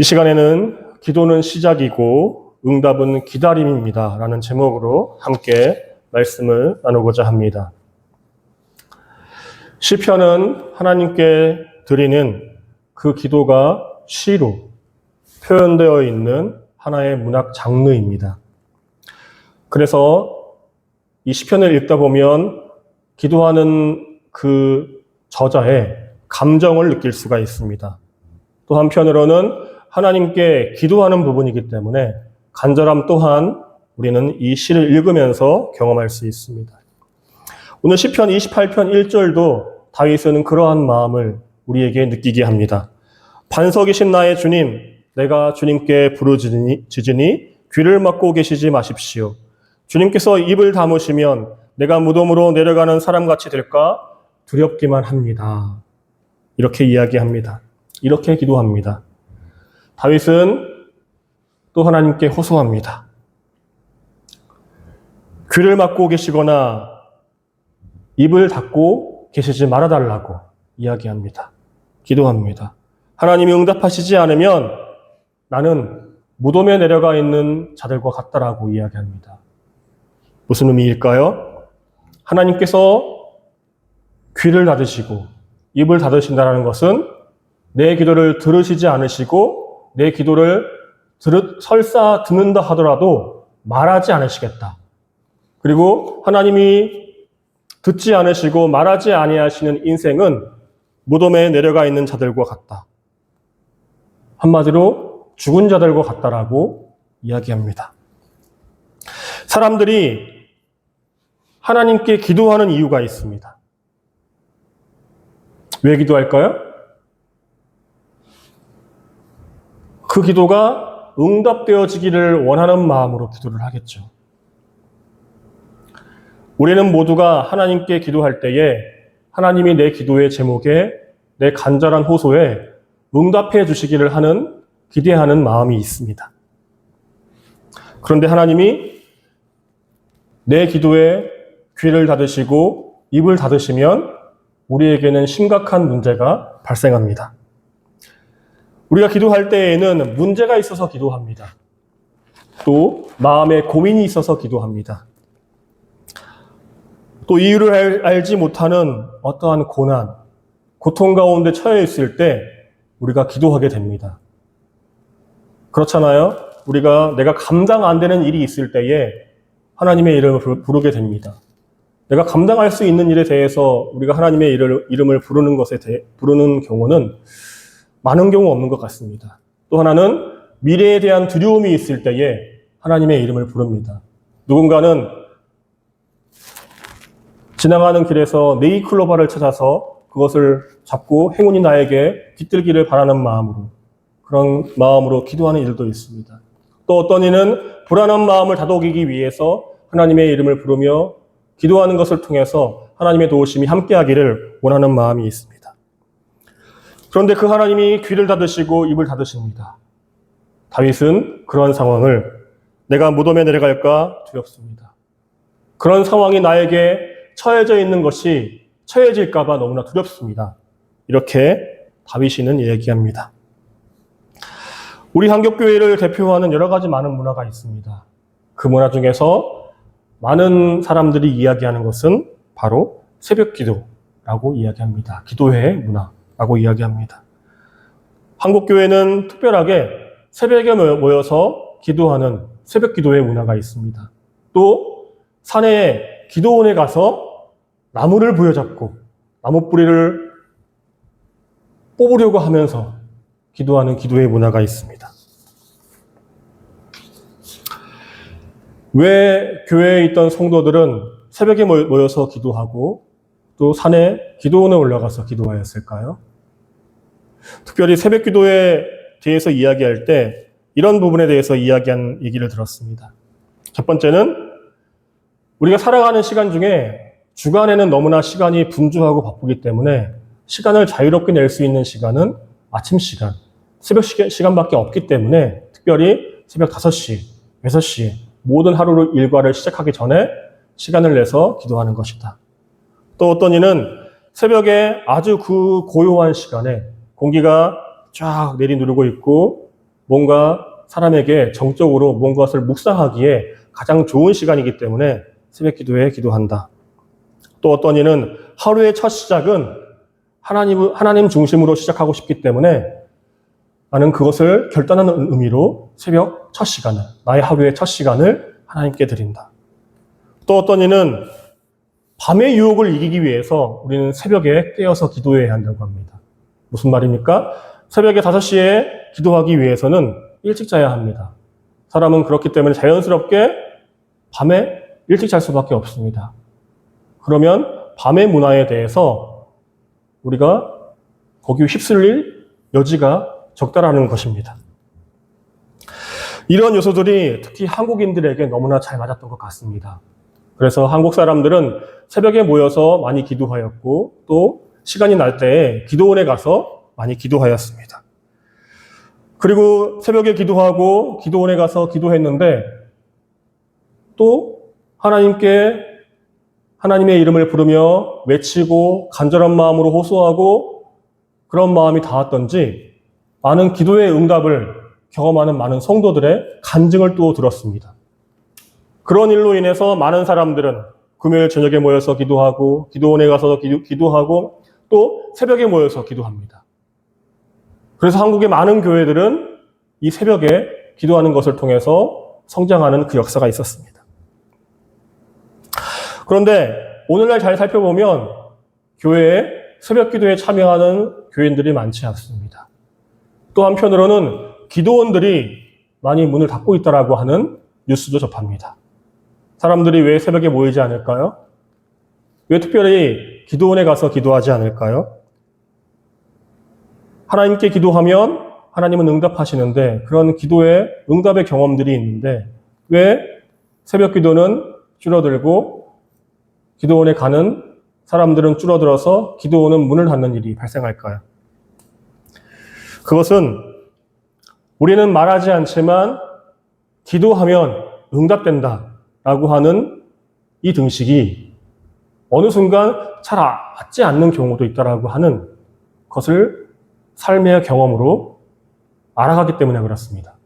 이 시간에는 기도는 시작이고 응답은 기다림입니다 라는 제목으로 함께 말씀을 나누고자 합니다. 시편은 하나님께 드리는 그 기도가 시로 표현되어 있는 하나의 문학 장르입니다. 그래서 이 시편을 읽다 보면 기도하는 그 저자의 감정을 느낄 수가 있습니다. 또 한편으로는 하나님께 기도하는 부분이기 때문에 간절함 또한 우리는 이 시를 읽으면서 경험할 수 있습니다. 오늘 시편 28편 1절도 다윗은 그러한 마음을 우리에게 느끼게 합니다. 반석이신 나의 주님, 내가 주님께 부르짖으니 귀를 막고 계시지 마십시오. 주님께서 입을 다무시면 내가 무덤으로 내려가는 사람같이 될까 두렵기만 합니다. 이렇게 이야기합니다. 이렇게 기도합니다. 다윗은 또 하나님께 호소합니다. 귀를 막고 계시거나 입을 닫고 계시지 말아달라고 이야기합니다. 기도합니다. 하나님이 응답하시지 않으면 나는 무덤에 내려가 있는 자들과 같다라고 이야기합니다. 무슨 의미일까요? 하나님께서 귀를 닫으시고 입을 닫으신다는 것은 내 기도를 들으시지 않으시고 내 기도를 설사 듣는다 하더라도 말하지 않으시겠다. 그리고 하나님이 듣지 않으시고 말하지 아니하시는 인생은 무덤에 내려가 있는 자들과 같다. 한마디로 죽은 자들과 같다라고 이야기합니다. 사람들이 하나님께 기도하는 이유가 있습니다. 왜 기도할까요? 그 기도가 응답되어지기를 원하는 마음으로 기도를 하겠죠. 우리는 모두가 하나님께 기도할 때에 하나님이 내 기도의 제목에 내 간절한 호소에 응답해 주시기를 하는 기대하는 마음이 있습니다. 그런데 하나님이 내 기도에 귀를 닫으시고 입을 닫으시면 우리에게는 심각한 문제가 발생합니다. 우리가 기도할 때에는 문제가 있어서 기도합니다. 또 마음에 고민이 있어서 기도합니다. 또 이유를 알지 못하는 어떠한 고난, 고통 가운데 처해 있을 때 우리가 기도하게 됩니다. 그렇잖아요? 내가 감당 안 되는 일이 있을 때에 하나님의 이름을 부르게 됩니다. 내가 감당할 수 있는 일에 대해서 우리가 하나님의 이름을 부르는 경우는 많은 경우 없는 것 같습니다. 또 하나는 미래에 대한 두려움이 있을 때에 하나님의 이름을 부릅니다. 누군가는 지나가는 길에서 네이클로바를 찾아서 그것을 잡고 행운이 나에게 깃들기를 바라는 그런 마음으로 기도하는 일도 있습니다. 또 어떤 이는 불안한 마음을 다독이기 위해서 하나님의 이름을 부르며 기도하는 것을 통해서 하나님의 도우심이 함께하기를 원하는 마음이 있습니다. 그런데 그 하나님이 귀를 닫으시고 입을 닫으십니다. 다윗은 그런 상황을 내가 무덤에 내려갈까 두렵습니다. 그런 상황이 나에게 처해져 있는 것이 처해질까 봐 너무나 두렵습니다. 이렇게 다윗이는 얘기합니다. 우리 한국교회를 대표하는 여러 가지 많은 문화가 있습니다. 그 문화 중에서 많은 사람들이 이야기하는 것은 바로 새벽 기도라고 이야기합니다. 기도회의 문화라고 이야기합니다. 한국교회는 특별하게 새벽에 모여서 기도하는 새벽 기도회 문화가 있습니다. 또 산에 기도원에 가서 나무를 부여잡고 나무 뿌리를 뽑으려고 하면서 기도하는 기도회 문화가 있습니다. 왜 교회에 있던 성도들은 새벽에 모여서 기도하고 또 산에 기도원에 올라가서 기도하였을까요? 특별히 새벽 기도에 대해서 이야기할 때 이런 부분에 대해서 이야기한 얘기를 들었습니다. 첫 번째는 우리가 살아가는 시간 중에 주간에는 너무나 시간이 분주하고 바쁘기 때문에 시간을 자유롭게 낼 수 있는 시간은 아침 시간, 새벽 시간밖에 없기 때문에 특별히 새벽 5시, 6시 모든 하루 일과를 시작하기 전에 시간을 내서 기도하는 것이다. 또 어떤 이는 새벽에 아주 그 고요한 시간에 공기가 쫙 내리누르고 있고 뭔가 사람에게 정적으로 뭔가를 묵상하기에 가장 좋은 시간이기 때문에 새벽 기도에 기도한다. 또 어떤 이는 하루의 첫 시작은 하나님 중심으로 시작하고 싶기 때문에 나는 그것을 결단하는 의미로 새벽 첫 시간을, 나의 하루의 첫 시간을 하나님께 드린다. 또 어떤 이는 밤의 유혹을 이기기 위해서 우리는 새벽에 깨어서 기도해야 한다고 합니다. 무슨 말입니까? 새벽에 5시에 기도하기 위해서는 일찍 자야 합니다. 사람은 그렇기 때문에 자연스럽게 밤에 일찍 잘 수밖에 없습니다. 그러면 밤의 문화에 대해서 우리가 거기 휩쓸릴 여지가 적다라는 것입니다. 이런 요소들이 특히 한국인들에게 너무나 잘 맞았던 것 같습니다. 그래서 한국 사람들은 새벽에 모여서 많이 기도하였고 또 시간이 날 때에 기도원에 가서 많이 기도하였습니다. 그리고 새벽에 기도하고 기도원에 가서 기도했는데 또 하나님의 이름을 부르며 외치고 간절한 마음으로 호소하고 그런 마음이 닿았던지 많은 기도의 응답을 경험하는 많은 성도들의 간증을 또 들었습니다. 그런 일로 인해서 많은 사람들은 금요일 저녁에 모여서 기도하고 기도원에 가서 기도하고 또 새벽에 모여서 기도합니다. 그래서 한국의 많은 교회들은 이 새벽에 기도하는 것을 통해서 성장하는 그 역사가 있었습니다. 그런데 오늘날 잘 살펴보면 교회에 새벽 기도에 참여하는 교인들이 많지 않습니다. 또 한편으로는 기도원들이 많이 문을 닫고 있다라고 하는 뉴스도 접합니다. 사람들이 왜 새벽에 모이지 않을까요? 왜 특별히 기도원에 가서 기도하지 않을까요? 하나님께 기도하면 하나님은 응답하시는데 그런 기도의 응답의 경험들이 있는데 왜 새벽 기도는 줄어들고 기도원에 가는 사람들은 줄어들어서 기도원은 문을 닫는 일이 발생할까요? 그것은 우리는 말하지 않지만 기도하면 응답된다라고 하는 이 등식이 어느 순간 잘 맞지 않는 경우도 있다라고 하는 것을 삶의 경험으로 알아가기 때문에 그렇습니다.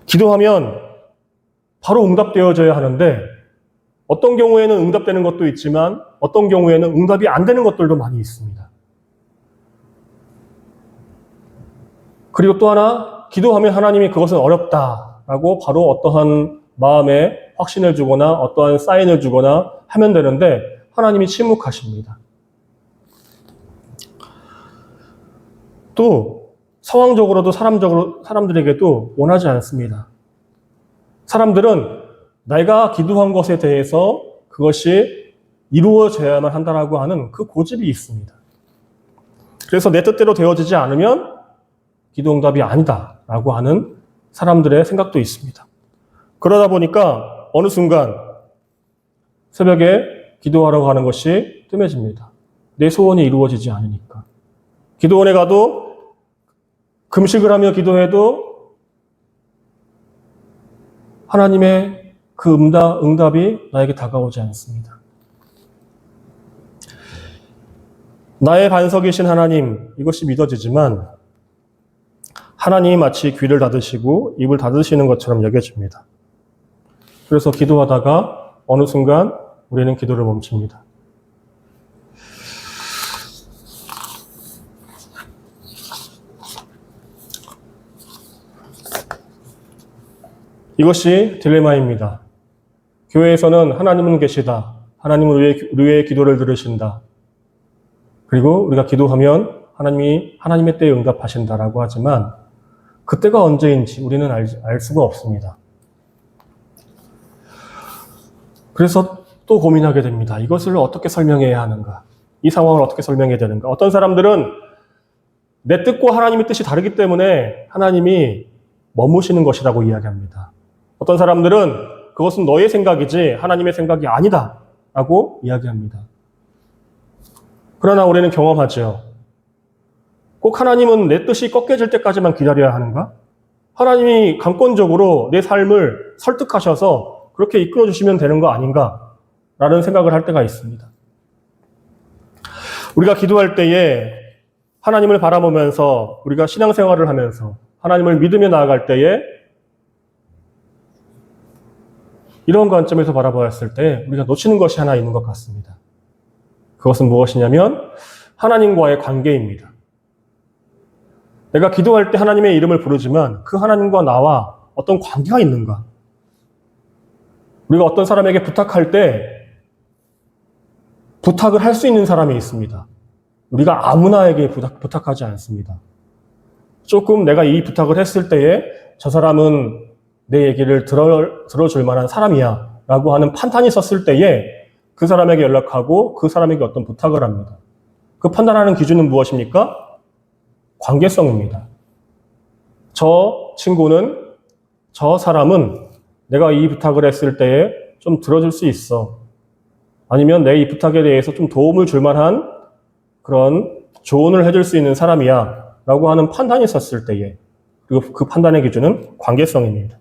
기도하면 바로 응답되어져야 하는데 어떤 경우에는 응답되는 것도 있지만 어떤 경우에는 응답이 안 되는 것들도 많이 있습니다. 그리고 또 하나, 기도하면 하나님이 그것은 어렵다라고 바로 어떠한 마음에 확신을 주거나 어떠한 사인을 주거나 하면 되는데 하나님이 침묵하십니다. 또 상황적으로도 사람들에게도 원하지 않습니다. 사람들은 내가 기도한 것에 대해서 그것이 이루어져야만 한다라고 하는 그 고집이 있습니다. 그래서 내 뜻대로 되어지지 않으면 기도응답이 아니다라고 하는 사람들의 생각도 있습니다. 그러다 보니까 어느 순간 새벽에 기도하러 가는 것이 뜸해집니다. 내 소원이 이루어지지 않으니까. 기도원에 가도 금식을 하며 기도해도 하나님의 그 응답이 나에게 다가오지 않습니다. 나의 반석이신 하나님, 이것이 믿어지지만 하나님이 마치 귀를 닫으시고 입을 닫으시는 것처럼 여겨집니다. 그래서 기도하다가 어느 순간 우리는 기도를 멈춥니다. 이것이 딜레마입니다. 교회에서는 하나님은 계시다. 하나님은 우리의 기도를 들으신다. 그리고 우리가 기도하면 하나님이 하나님의 때에 응답하신다라고 하지만 그때가 언제인지 우리는 알 수가 없습니다. 그래서 또 고민하게 됩니다. 이것을 어떻게 설명해야 하는가? 이 상황을 어떻게 설명해야 되는가? 어떤 사람들은 내 뜻과 하나님의 뜻이 다르기 때문에 하나님이 머무시는 것이라고 이야기합니다. 어떤 사람들은 그것은 너의 생각이지 하나님의 생각이 아니다 라고 이야기합니다. 그러나 우리는 경험하죠. 꼭 하나님은 내 뜻이 꺾여질 때까지만 기다려야 하는가? 하나님이 강권적으로 내 삶을 설득하셔서 그렇게 이끌어주시면 되는 거 아닌가? 라는 생각을 할 때가 있습니다. 우리가 기도할 때에 하나님을 바라보면서 우리가 신앙생활을 하면서 하나님을 믿으며 나아갈 때에 이런 관점에서 바라보았을 때 우리가 놓치는 것이 하나 있는 것 같습니다. 그것은 무엇이냐면 하나님과의 관계입니다. 내가 기도할 때 하나님의 이름을 부르지만 그 하나님과 나와 어떤 관계가 있는가? 우리가 어떤 사람에게 부탁할 때 부탁을 할 수 있는 사람이 있습니다. 우리가 아무나에게 부탁하지 않습니다. 조금 내가 이 부탁을 했을 때에 저 사람은 내 얘기를 들어줄 만한 사람이야 라고 하는 판단이 섰을 때에 그 사람에게 연락하고 그 사람에게 어떤 부탁을 합니다. 그 판단하는 기준은 무엇입니까? 관계성입니다. 저 친구는, 저 사람은 내가 이 부탁을 했을 때에 좀 들어줄 수 있어. 아니면 내 이 부탁에 대해서 좀 도움을 줄 만한 그런 조언을 해줄 수 있는 사람이야 라고 하는 판단이 섰을 때에, 그리고 그 판단의 기준은 관계성입니다.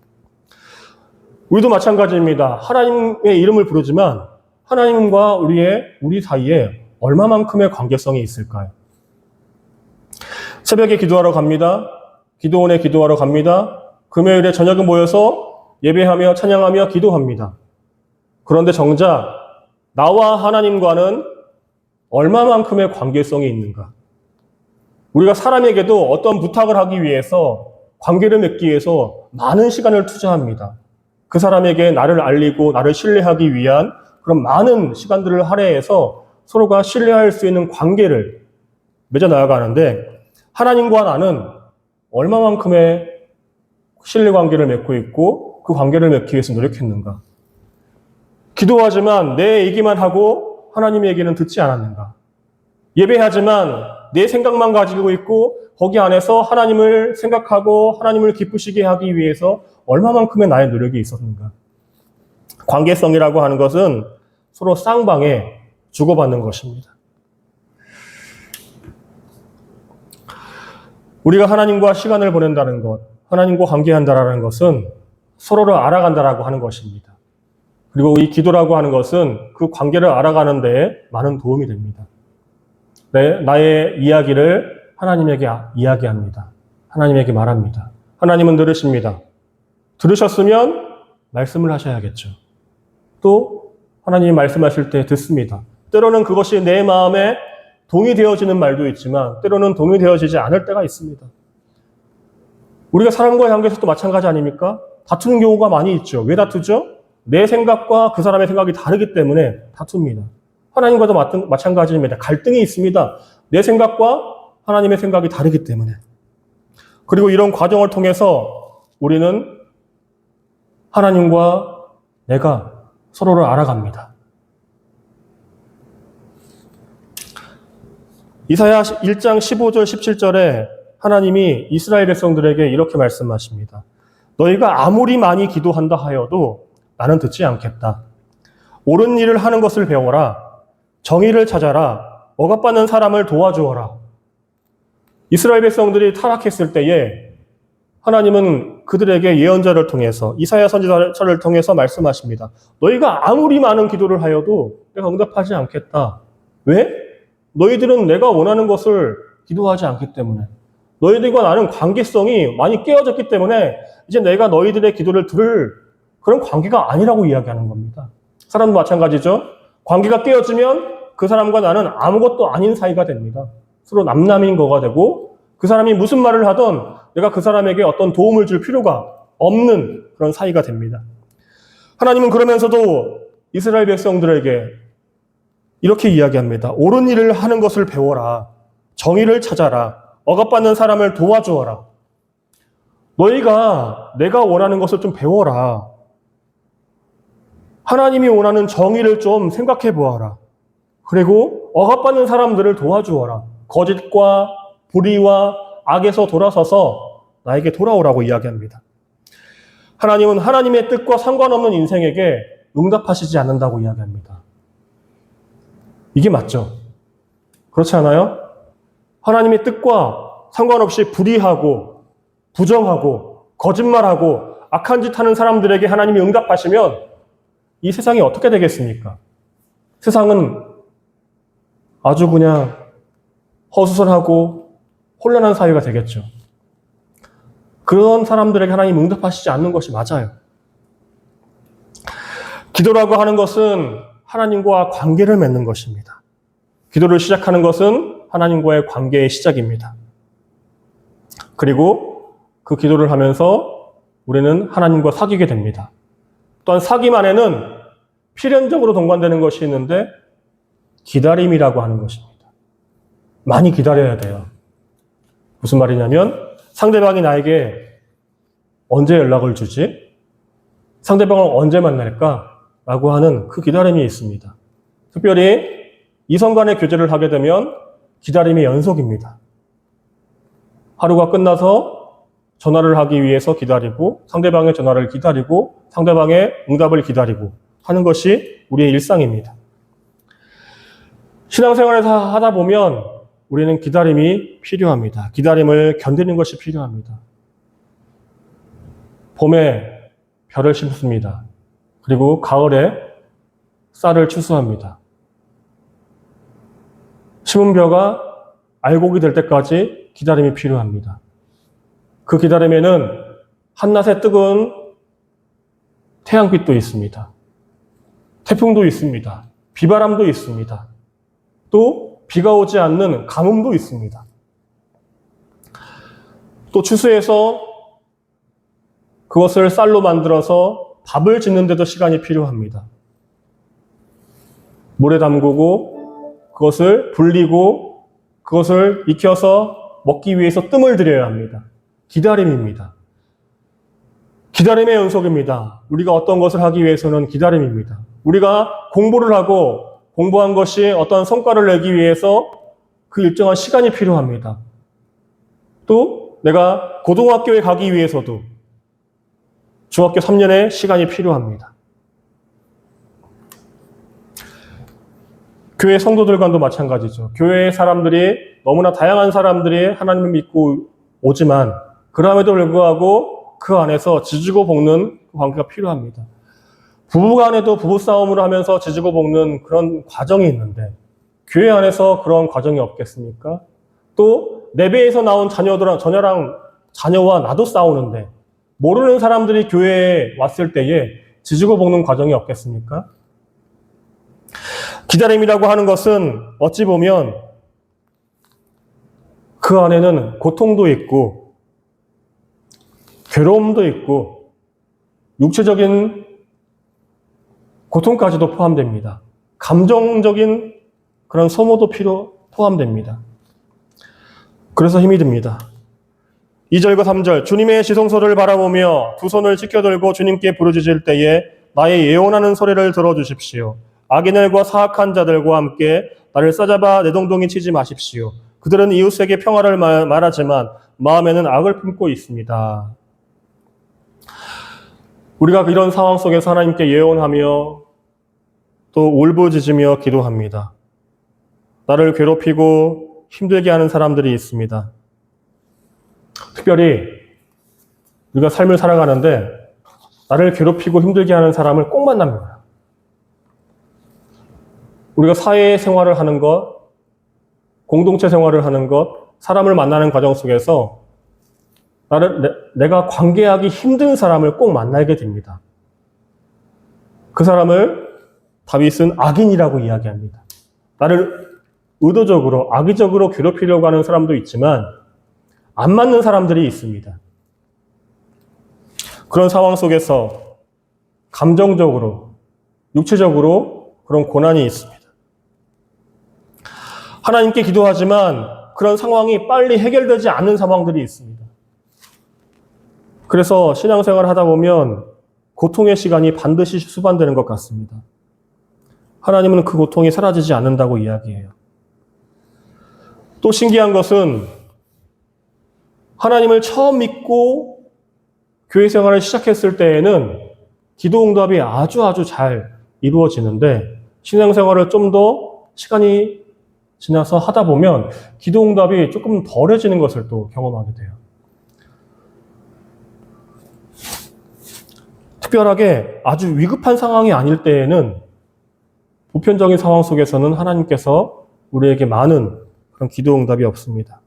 우리도 마찬가지입니다. 하나님의 이름을 부르지만 하나님과 우리 사이에 얼마만큼의 관계성이 있을까요? 새벽에 기도하러 갑니다. 기도원에 기도하러 갑니다. 금요일에 저녁에 모여서 예배하며 찬양하며 기도합니다. 그런데 정작 나와 하나님과는 얼마만큼의 관계성이 있는가? 우리가 사람에게도 어떤 부탁을 하기 위해서 관계를 맺기 위해서 많은 시간을 투자합니다. 그 사람에게 나를 알리고 나를 신뢰하기 위한 그런 많은 시간들을 할애해서 서로가 신뢰할 수 있는 관계를 맺어 나아가는데 하나님과 나는 얼마만큼의 신뢰관계를 맺고 있고 그 관계를 맺기 위해서 노력했는가? 기도하지만 내 얘기만 하고 하나님의 얘기는 듣지 않았는가? 예배하지만 내 생각만 가지고 있고 거기 안에서 하나님을 생각하고 하나님을 기쁘시게 하기 위해서 얼마만큼의 나의 노력이 있었는가? 관계성이라고 하는 것은 서로 쌍방에 주고받는 것입니다. 우리가 하나님과 시간을 보낸다는 것, 하나님과 관계한다라는 것은 서로를 알아간다라고 하는 것입니다. 그리고 이 기도라고 하는 것은 그 관계를 알아가는 데에 많은 도움이 됩니다. 네, 나의 이야기를 하나님에게 이야기합니다. 하나님에게 말합니다. 하나님은 들으십니다. 들으셨으면 말씀을 하셔야겠죠. 또 하나님이 말씀하실 때 듣습니다. 때로는 그것이 내 마음에 동의되어지는 말도 있지만 때로는 동의되어지지 않을 때가 있습니다. 우리가 사람과의 관계에서도 마찬가지 아닙니까? 다투는 경우가 많이 있죠. 왜 다투죠? 내 생각과 그 사람의 생각이 다르기 때문에 다툽니다. 하나님과도 마찬가지입니다. 갈등이 있습니다. 내 생각과 하나님의 생각이 다르기 때문에. 그리고 이런 과정을 통해서 우리는 하나님과 내가 서로를 알아갑니다. 이사야 1장 15절 17절에 하나님이 이스라엘 백성들에게 이렇게 말씀하십니다. 너희가 아무리 많이 기도한다 하여도 나는 듣지 않겠다. 옳은 일을 하는 것을 배워라. 정의를 찾아라. 억압받는 사람을 도와주어라. 이스라엘 백성들이 타락했을 때에 하나님은 그들에게 예언자를 통해서 이사야 선지자를 통해서 말씀하십니다. 너희가 아무리 많은 기도를 하여도 내가 응답하지 않겠다. 왜? 너희들은 내가 원하는 것을 기도하지 않기 때문에. 너희들과 나는 관계성이 많이 깨어졌기 때문에 이제 내가 너희들의 기도를 들을 그런 관계가 아니라고 이야기하는 겁니다. 사람도 마찬가지죠. 관계가 깨어지면 그 사람과 나는 아무것도 아닌 사이가 됩니다. 서로 남남인 거가 되고 그 사람이 무슨 말을 하던 내가 그 사람에게 어떤 도움을 줄 필요가 없는 그런 사이가 됩니다. 하나님은 그러면서도 이스라엘 백성들에게 이렇게 이야기합니다. 옳은 일을 하는 것을 배워라. 정의를 찾아라. 억압받는 사람을 도와주어라. 너희가 내가 원하는 것을 좀 배워라. 하나님이 원하는 정의를 좀 생각해 보아라. 그리고 억압받는 사람들을 도와주어라. 거짓과 불의와 악에서 돌아서서 나에게 돌아오라고 이야기합니다. 하나님은 하나님의 뜻과 상관없는 인생에게 응답하시지 않는다고 이야기합니다. 이게 맞죠? 그렇지 않아요? 하나님의 뜻과 상관없이 불의하고 부정하고 거짓말하고 악한 짓 하는 사람들에게 하나님이 응답하시면 이 세상이 어떻게 되겠습니까? 세상은 아주 그냥 허수선하고 혼란한 사회가 되겠죠. 그런 사람들에게 하나님 응답하시지 않는 것이 맞아요. 기도라고 하는 것은 하나님과 관계를 맺는 것입니다. 기도를 시작하는 것은 하나님과의 관계의 시작입니다. 그리고 그 기도를 하면서 우리는 하나님과 사귀게 됩니다. 또한 사귐 안에는 필연적으로 동반되는 것이 있는데 기다림이라고 하는 것입니다. 많이 기다려야 돼요. 무슨 말이냐면 상대방이 나에게 언제 연락을 주지? 상대방을 언제 만날까? 라고 하는 그 기다림이 있습니다. 특별히 이성 간의 교제를 하게 되면 기다림의 연속입니다. 하루가 끝나서 전화를 하기 위해서 기다리고 상대방의 전화를 기다리고 상대방의 응답을 기다리고 하는 것이 우리의 일상입니다. 신앙생활을 하다 보면 우리는 기다림이 필요합니다. 기다림을 견디는 것이 필요합니다. 봄에 벼를 심습니다. 그리고 가을에 쌀을 추수합니다. 심은 벼가 알곡이 될 때까지 기다림이 필요합니다. 그 기다림에는 한낮의 뜨거운 태양빛도 있습니다. 태풍도 있습니다. 비바람도 있습니다. 또 비가 오지 않는 가뭄도 있습니다. 또 추수해서 그것을 쌀로 만들어서 밥을 짓는 데도 시간이 필요합니다. 물에 담그고 그것을 불리고 그것을 익혀서 먹기 위해서 뜸을 들여야 합니다. 기다림입니다. 기다림의 연속입니다. 우리가 어떤 것을 하기 위해서는 기다림입니다. 우리가 공부를 하고 공부한 것이 어떤 성과를 내기 위해서 그 일정한 시간이 필요합니다. 또 내가 고등학교에 가기 위해서도 중학교 3년의 시간이 필요합니다. 교회 성도들과도 마찬가지죠. 교회의 사람들이 너무나 다양한 사람들이 하나님을 믿고 오지만 그럼에도 불구하고 그 안에서 지지고 볶는 관계가 필요합니다. 부부간에도 부부싸움을 하면서 지지고 볶는 그런 과정이 있는데 교회 안에서 그런 과정이 없겠습니까? 또 내 배에서 나온 자녀와 나도 싸우는데 모르는 사람들이 교회에 왔을 때에 지지고 볶는 과정이 없겠습니까? 기다림이라고 하는 것은 어찌 보면 그 안에는 고통도 있고 괴로움도 있고 육체적인 고통까지도 포함됩니다. 감정적인 그런 소모도 포함됩니다. 그래서 힘이 듭니다. 2절과 3절 주님의 지성소를 바라보며 두 손을 지켜들고 주님께 부르짖을 때에 나의 예언하는 소리를 들어주십시오. 악인들과 사악한 자들과 함께 나를 싸잡아 내동동이 치지 마십시오. 그들은 이웃에게 평화를 말하지만 마음에는 악을 품고 있습니다. 우리가 이런 상황 속에서 하나님께 예언하며 또 울부짖으며 기도합니다. 나를 괴롭히고 힘들게 하는 사람들이 있습니다. 특별히 우리가 삶을 살아가는데 나를 괴롭히고 힘들게 하는 사람을 꼭 만납니다. 우리가 사회생활을 하는 것, 공동체 생활을 하는 것, 사람을 만나는 과정 속에서 내가 관계하기 힘든 사람을 꼭 만나게 됩니다. 그 사람을 다윗은 악인이라고 이야기합니다. 나를 의도적으로, 악의적으로 괴롭히려고 하는 사람도 있지만 안 맞는 사람들이 있습니다. 그런 상황 속에서 감정적으로, 육체적으로 그런 고난이 있습니다. 하나님께 기도하지만 그런 상황이 빨리 해결되지 않는 상황들이 있습니다. 그래서 신앙생활을 하다 보면 고통의 시간이 반드시 수반되는 것 같습니다. 하나님은 그 고통이 사라지지 않는다고 이야기해요. 또 신기한 것은 하나님을 처음 믿고 교회 생활을 시작했을 때에는 기도 응답이 아주 잘 이루어지는데 신앙생활을 좀 더 시간이 지나서 하다 보면 기도 응답이 조금 덜해지는 것을 또 경험하게 돼요. 특별하게 아주 위급한 상황이 아닐 때에는 보편적인 상황 속에서는 하나님께서 우리에게 많은 그런 기도 응답이 없습니다.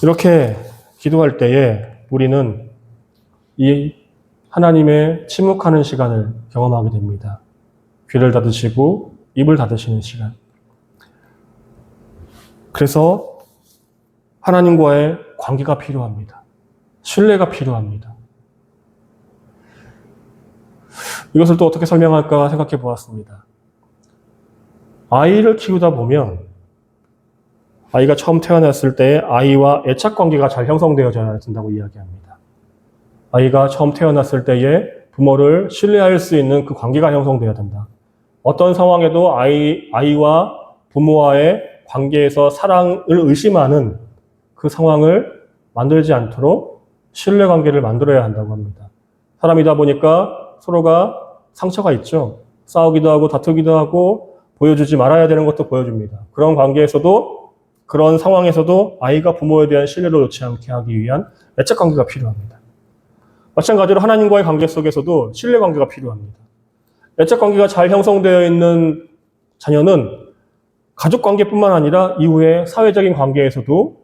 이렇게 기도할 때에 우리는 이 하나님의 침묵하는 시간을 경험하게 됩니다. 귀를 닫으시고 입을 닫으시는 시간. 그래서 하나님과의 관계가 필요합니다. 신뢰가 필요합니다. 이것을 또 어떻게 설명할까 생각해 보았습니다. 아이를 키우다 보면 아이가 처음 태어났을 때 아이와 애착 관계가 잘 형성되어져야 된다고 이야기합니다. 아이가 처음 태어났을 때에 부모를 신뢰할 수 있는 그 관계가 형성되어야 된다. 어떤 상황에도 아이와 부모와의 관계에서 사랑을 의심하는 그 상황을 만들지 않도록 신뢰 관계를 만들어야 한다고 합니다. 사람이다 보니까 서로가 상처가 있죠. 싸우기도 하고 다투기도 하고 보여주지 말아야 되는 것도 보여줍니다. 그런 관계에서도 그런 상황에서도 아이가 부모에 대한 신뢰를 놓지 않게 하기 위한 애착 관계가 필요합니다. 마찬가지로 하나님과의 관계 속에서도 신뢰 관계가 필요합니다. 애착 관계가 잘 형성되어 있는 자녀는 가족 관계뿐만 아니라 이후에 사회적인 관계에서도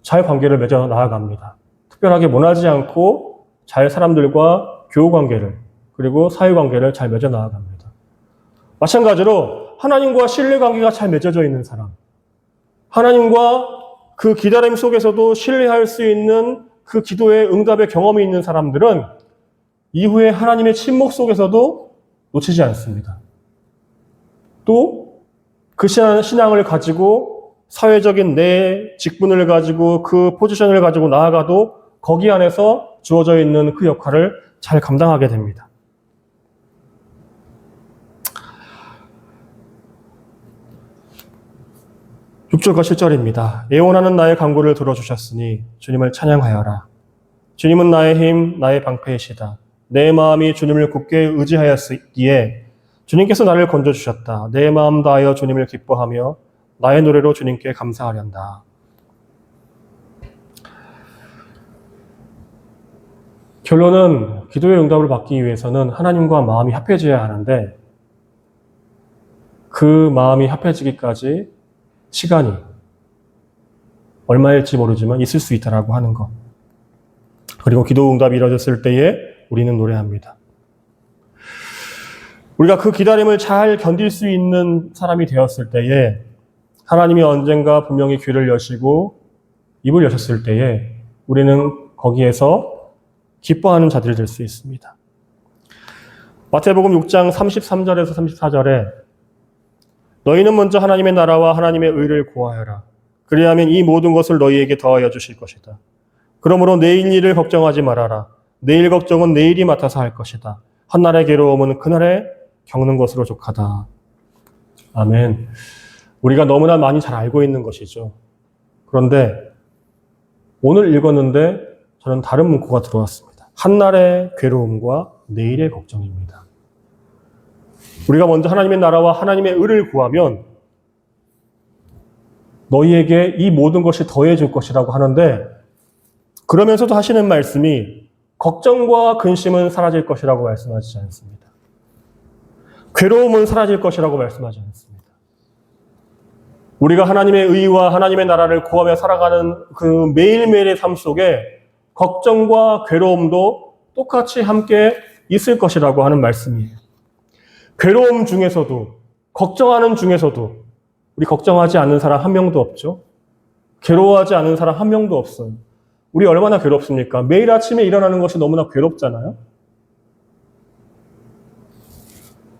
잘 관계를 맺어 나아갑니다. 특별하게 모나지 않고 잘 사람들과 교우 관계를 그리고 사회 관계를 잘 맺어 나아갑니다. 마찬가지로 하나님과 신뢰 관계가 잘 맺어져 있는 사람, 하나님과 그 기다림 속에서도 신뢰할 수 있는 그 기도의 응답의 경험이 있는 사람들은 이후에 하나님의 침묵 속에서도 놓치지 않습니다. 또 그 신앙을 가지고 사회적인 내 직분을 가지고 그 포지션을 가지고 나아가도 거기 안에서 주어져 있는 그 역할을 잘 감당하게 됩니다. (6절과 7절입니다) 애원하는 나의 간구를 들어주셨으니 주님을 찬양하여라. 주님은 나의 힘, 나의 방패이시다. 내 마음이 주님을 굳게 의지하였기에 주님께서 나를 건져주셨다. 내 마음 다하여 주님을 기뻐하며 나의 노래로 주님께 감사하련다. 결론은 기도의 응답을 받기 위해서는 하나님과 마음이 합해져야 하는데 그 마음이 합해지기까지 시간이 얼마일지 모르지만 있을 수 있다라고 하는 것. 그리고 기도 응답이 이루어졌을 때에 우리는 노래합니다. 우리가 그 기다림을 잘 견딜 수 있는 사람이 되었을 때에 하나님이 언젠가 분명히 귀를 여시고 입을 여셨을 때에 우리는 거기에서 기뻐하는 자들이 될 수 있습니다. 마태복음 6장 33절에서 34절에 너희는 먼저 하나님의 나라와 하나님의 의를 구하여라. 그리하면 이 모든 것을 너희에게 더하여 주실 것이다. 그러므로 내일 일을 걱정하지 말아라. 내일 걱정은 내일이 맡아서 할 것이다. 한날의 괴로움은 그날에 겪는 것으로 족하다. 아멘. 우리가 너무나 많이 잘 알고 있는 것이죠. 그런데 오늘 읽었는데 저는 다른 문구가 들어왔습니다. 한날의 괴로움과 내일의 걱정입니다. 우리가 먼저 하나님의 나라와 하나님의 의를 구하면 너희에게 이 모든 것이 더해질 것이라고 하는데 그러면서도 하시는 말씀이 걱정과 근심은 사라질 것이라고 말씀하지 않습니다. 괴로움은 사라질 것이라고 말씀하지 않습니다. 우리가 하나님의 의와 하나님의 나라를 구하며 살아가는 그 매일매일의 삶 속에 걱정과 괴로움도 똑같이 함께 있을 것이라고 하는 말씀이에요. 괴로움 중에서도 걱정하는 중에서도 우리 걱정하지 않는 사람 한 명도 없죠. 괴로워하지 않는 사람 한 명도 없어요. 우리 얼마나 괴롭습니까? 매일 아침에 일어나는 것이 너무나 괴롭잖아요.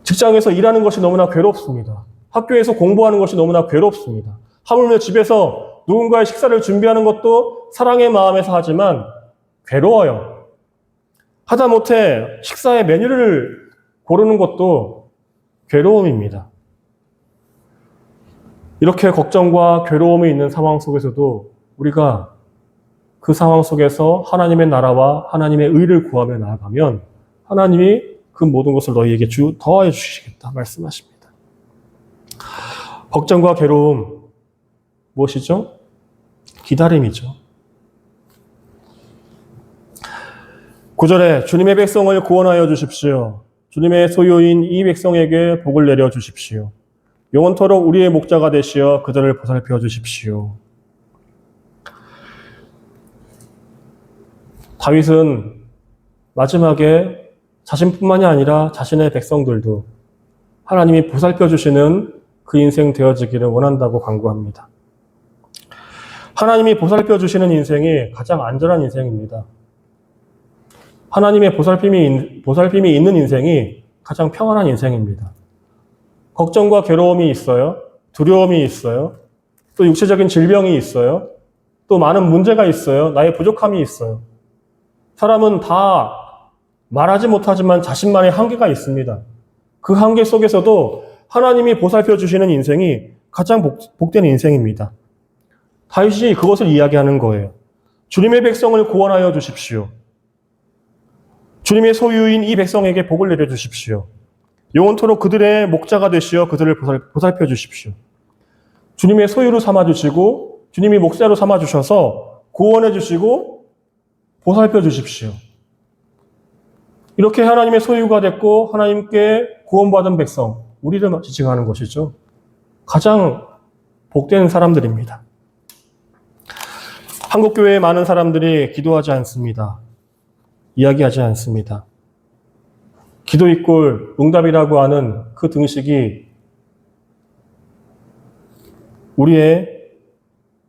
직장에서 일하는 것이 너무나 괴롭습니다. 학교에서 공부하는 것이 너무나 괴롭습니다. 하물며 집에서 누군가의 식사를 준비하는 것도 사랑의 마음에서 하지만 괴로워요. 하다못해 식사의 메뉴를 고르는 것도 괴로움입니다. 이렇게 걱정과 괴로움이 있는 상황 속에서도 우리가 그 상황 속에서 하나님의 나라와 하나님의 의를 구하며 나아가면 하나님이 그 모든 것을 너희에게 더하여 주시겠다 말씀하십니다. 걱정과 괴로움 무엇이죠? 기다림이죠. 9절에 주님의 백성을 구원하여 주십시오. 주님의 소유인 이 백성에게 복을 내려 주십시오. 영원토록 우리의 목자가 되시어 그들을 보살펴 주십시오. 다윗은 마지막에 자신뿐만이 아니라 자신의 백성들도 하나님이 보살펴 주시는 그 인생 되어지기를 원한다고 간구합니다. 하나님이 보살펴 주시는 인생이 가장 안전한 인생입니다. 하나님의 보살핌이 있는 인생이 가장 평안한 인생입니다. 걱정과 괴로움이 있어요. 두려움이 있어요. 또 육체적인 질병이 있어요. 또 많은 문제가 있어요. 나의 부족함이 있어요. 사람은 다 말하지 못하지만 자신만의 한계가 있습니다. 그 한계 속에서도 하나님이 보살펴 주시는 인생이 가장 복된 인생입니다. 다윗이 그것을 이야기하는 거예요. 주님의 백성을 구원하여 주십시오. 주님의 소유인 이 백성에게 복을 내려주십시오. 영원토록 그들의 목자가 되시어 그들을 보살펴 주십시오. 주님의 소유로 삼아주시고 주님이 목자로 삼아주셔서 구원해 주시고 보살펴 주십시오. 이렇게 하나님의 소유가 됐고 하나님께 구원받은 백성, 우리를 지칭하는 것이죠. 가장 복된 사람들입니다. 한국교회의 많은 사람들이 기도하지 않습니다. 이야기하지 않습니다. 기도 이꼴 응답이라고 하는 그 등식이 우리의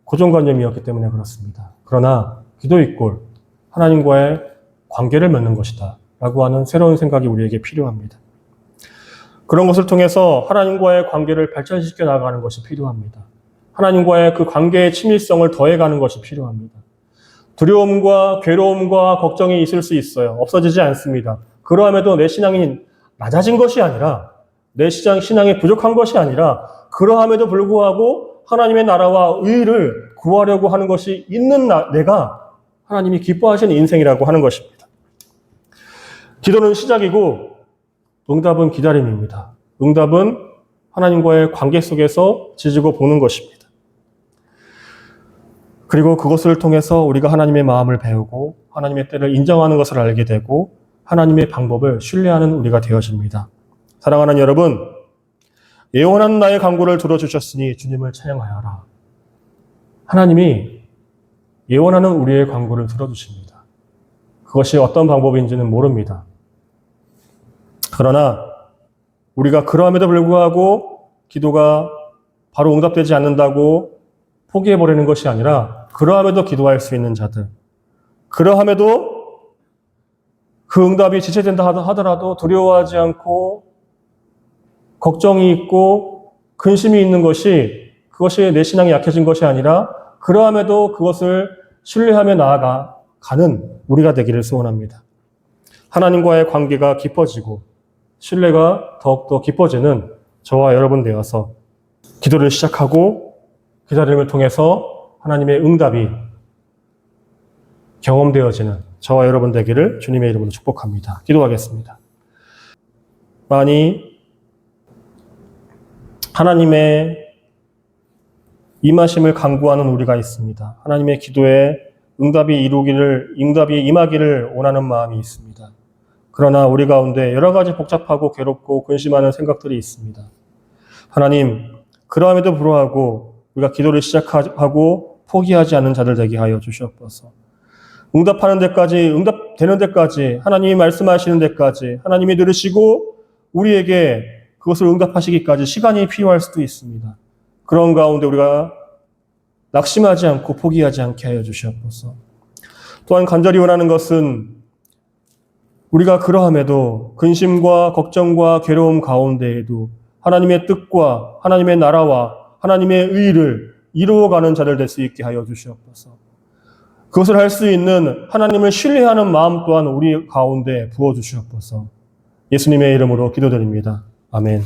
고정관념이었기 때문에 그렇습니다. 그러나 기도 이꼴 하나님과의 관계를 맺는 것이다 라고 하는 새로운 생각이 우리에게 필요합니다. 그런 것을 통해서 하나님과의 관계를 발전시켜 나가는 것이 필요합니다. 하나님과의 그 관계의 친밀성을 더해가는 것이 필요합니다. 두려움과 괴로움과 걱정이 있을 수 있어요. 없어지지 않습니다. 그러함에도 내 신앙이 낮아진 것이 아니라 내 신앙이 부족한 것이 아니라 그러함에도 불구하고 하나님의 나라와 의를 구하려고 하는 것이 있는 내가 하나님이 기뻐하시는 인생이라고 하는 것입니다. 기도는 시작이고 응답은 기다림입니다. 응답은 하나님과의 관계 속에서 지지고 보는 것입니다. 그리고 그것을 통해서 우리가 하나님의 마음을 배우고 하나님의 때를 인정하는 것을 알게 되고 하나님의 방법을 신뢰하는 우리가 되어집니다. 사랑하는 여러분, 예언한 나의 간구를 들어주셨으니 주님을 찬양하여라. 하나님이 예언하는 우리의 간구를 들어주십니다. 그것이 어떤 방법인지는 모릅니다. 그러나 우리가 그러함에도 불구하고 기도가 바로 응답되지 않는다고 포기해버리는 것이 아니라 그러함에도 기도할 수 있는 자들, 그러함에도 그 응답이 지체된다 하더라도 두려워하지 않고 걱정이 있고 근심이 있는 것이 그것이 내 신앙이 약해진 것이 아니라 그러함에도 그것을 신뢰하며 나아가는 우리가 되기를 소원합니다. 하나님과의 관계가 깊어지고 신뢰가 더욱더 깊어지는 저와 여러분 되어서 기도를 시작하고 기다림을 통해서 하나님의 응답이 경험되어지는 저와 여러분 되기를 주님의 이름으로 축복합니다. 기도하겠습니다. 많이 하나님의 임하심을 간구하는 우리가 있습니다. 하나님의 기도에 응답이 임하기를 원하는 마음이 있습니다. 그러나 우리 가운데 여러 가지 복잡하고 괴롭고 근심하는 생각들이 있습니다. 하나님, 그러함에도 불구하고 우리가 기도를 시작하고 포기하지 않는 자들 되게 하여 주시옵소서. 응답하는 데까지, 응답되는 데까지, 하나님이 말씀하시는 데까지, 하나님이 들으시고 우리에게 그것을 응답하시기까지 시간이 필요할 수도 있습니다. 그런 가운데 우리가 낙심하지 않고 포기하지 않게 하여 주시옵소서. 또한 간절히 원하는 것은 우리가 그러함에도 근심과 걱정과 괴로움 가운데에도 하나님의 뜻과 하나님의 나라와 하나님의 의를 이루어가는 자들 될 수 있게 하여 주시옵소서. 그것을 할 수 있는 하나님을 신뢰하는 마음 또한 우리 가운데 부어주시옵소서. 예수님의 이름으로 기도드립니다. 아멘.